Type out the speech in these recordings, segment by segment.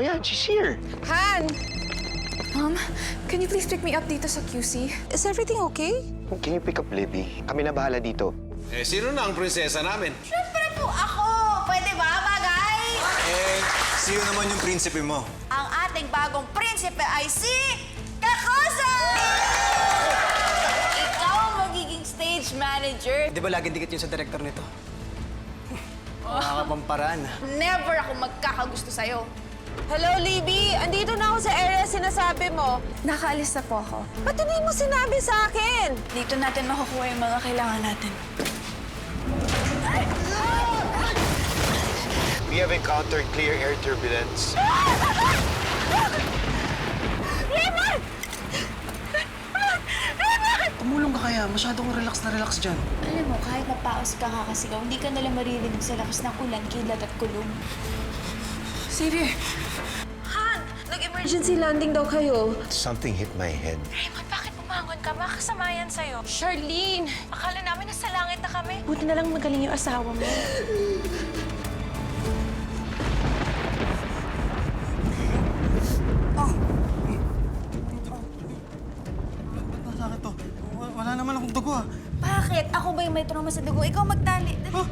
yan, she's here. Han! Mom, can you please pick me up dito sa QC? Is everything okay? Can you pick up Libby? Kami na bahala dito. Eh, sino na ang prinsesa namin? Siyempre po ako! Pwede ba, bagay? Sino naman yung prinsipe mo? Ang ating bagong prinsipe ay si Kakosa! Ikaw ang magiging stage manager. Di ba laging dikit yun sa director nito? Nakakapamparaan. Never ako magkakagusto sa'yo. Hello, Libby! Andito na ako sa area sinasabi mo. Nakaalis na po ako. Ba't hindi mo sinabi sa akin? Dito natin makukuha yung mga kailangan natin. We have encountered clear air turbulence. Tumulong ka kaya. Masyadong relax na relax dyan. Alam mo, kahit mapaos ka kakasigaw, hindi ka nalang maririnig sa lakas ng ulan, kilat at kulong. Xavier! Han! Nag-emergency landing daw kayo. Something hit my head. Raymond, bakit bumangon ka? Makasama yan sa'yo. Charlene! Akala namin nasa langit na kami. Buti na lang magaling yung asawa mo. Ba't masakit to? Wala naman akong dugo ah. Bakit? Ako ba yung may trauma sa dugo? Ikaw magtali. Ha?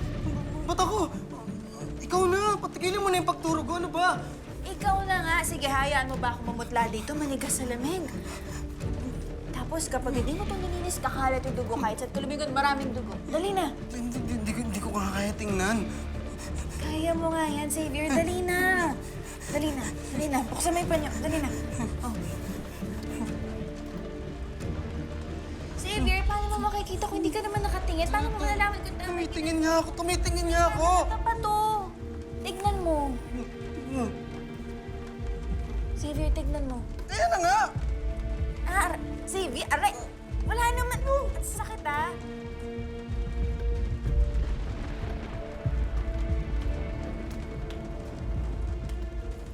Ba't ako? Ikaw na. Patigilin mo na yung pagturo ko. Ano ba? Ikaw na nga. Sige, hayaan mo ba ako mamutla dito? Manigas sa lamig. Tapos kapag hindi mo itong nilinis, kakalat yung dugo kahit sa kalumigon, maraming dugo. Dali na. Hindi ko kaya tingnan. Kaya mo nga yan, Xavier. Dali na. Dali na. Dali na. Buksan mo yung panyo. Dali na. Oh. Xavier, paano mo makikita kung hindi ka naman nakatingin? Paano mo malalaman kung tama? Tumitingin nga ako. Tumitingin nga ako. Ano pa to? Tignan mo. Xavier, tignan mo. Kaya na nga. Xavier, aray! Wala naman. Ang sakit, ah.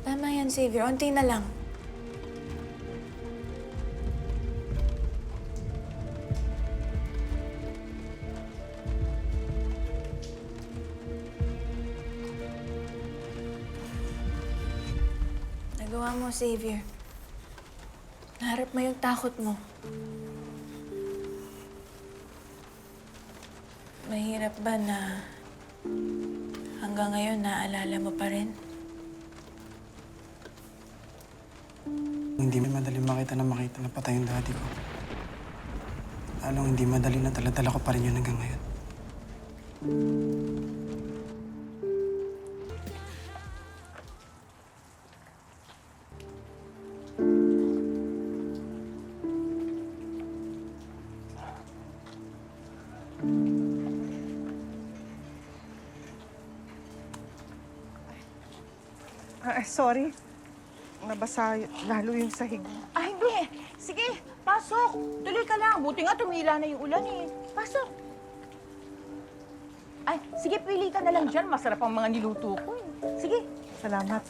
Tama yan, Xavier. Unti na lang. Nagawa mo, Xavier. Naharap mo yung takot mo. Mahirap ba na hanggang ngayon naaalala mo pa rin? Hindi madali makita na patay yung daddy ko. Lalong hindi madali na dala-dala ko pa rin yun hanggang ngayon. Sorry. Nabasa lalo yung sahig. Ay, hindi. Sige, pasok. Tuloy ka lang. Buti nga tumila na yung ulan eh. Pasok. Ay, sige, pili ka na lang dyan. Masarap ang mga niluto ko eh. Sige. Salamat.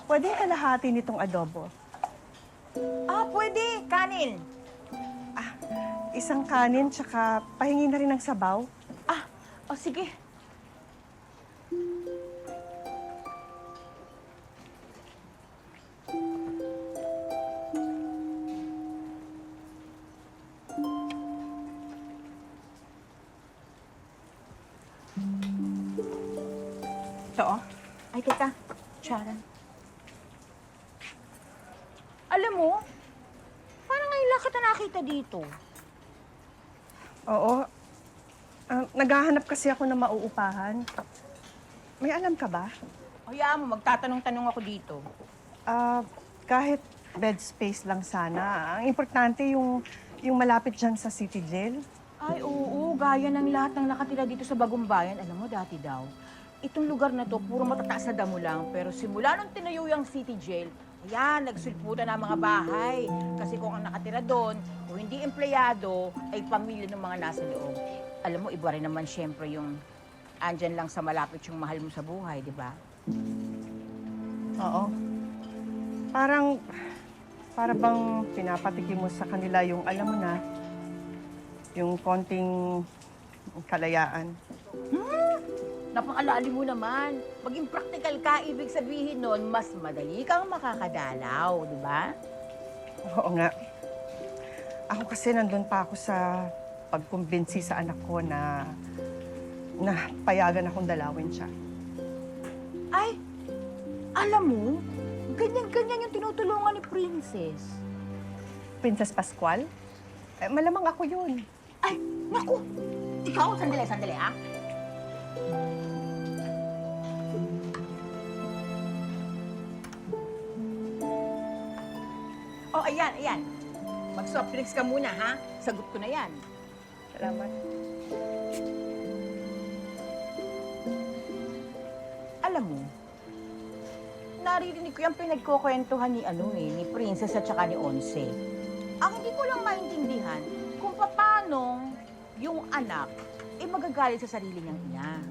Pwede kalahati nitong adobo. Pwede. Kanin. Isang kanin, tsaka pahingi na rin ng sabaw. Sige. Ito, oh. Ay, teka. Sharon. Alam mo, parang ngayon lang kita nakita dito. Oo. Naghahanap kasi ako ng mauupahan. May alam ka ba? Hayaan mo, magtatanong-tanong ako dito. Kahit bed space lang sana. Ang importante yung malapit dyan sa City Jail. Ay, oo, gaya ng lahat ng nakatira dito sa Bagong Bayan. Alam mo, dati daw, itong lugar na to, puro matataas na damo lang. Pero simula nung tinayo yung City Jail, Ayan, nagsulputan ng mga bahay. Kasi kung ang nakatira doon, kung hindi empleyado, ay pamilya ng mga nasa loob. Alam mo, iba rin naman siyempre yung andyan lang sa malapit yung mahal mo sa buhay, di ba? Oo. Para bang pinapatikim mo sa kanila yung, alam mo na, yung konting kalayaan. Napakalalim mo naman. Maging practical ka, ibig sabihin nun, mas madali kang makakadalaw, di ba? Oo nga. Ako kasi nandun pa ako sa pagkumbinsi sa anak ko na payagan akong dalawin siya. Ay, alam mo, ganyan-ganyan yung tinutulungan ni Princess. Princess Pascual? Malamang ako yun. Ay, naku! Ikaw, sandali, ah. Oh, ayan. Mag-soft drinks ka muna, ha? Sagot ko na yan. Salamat. Alam mo, naririnig ko yung pinagkukwentuhan ni Princess at saka ni Onse. Ang hindi ko lang maintindihan kung paano yung anak magagalit sa sarili niyang ina.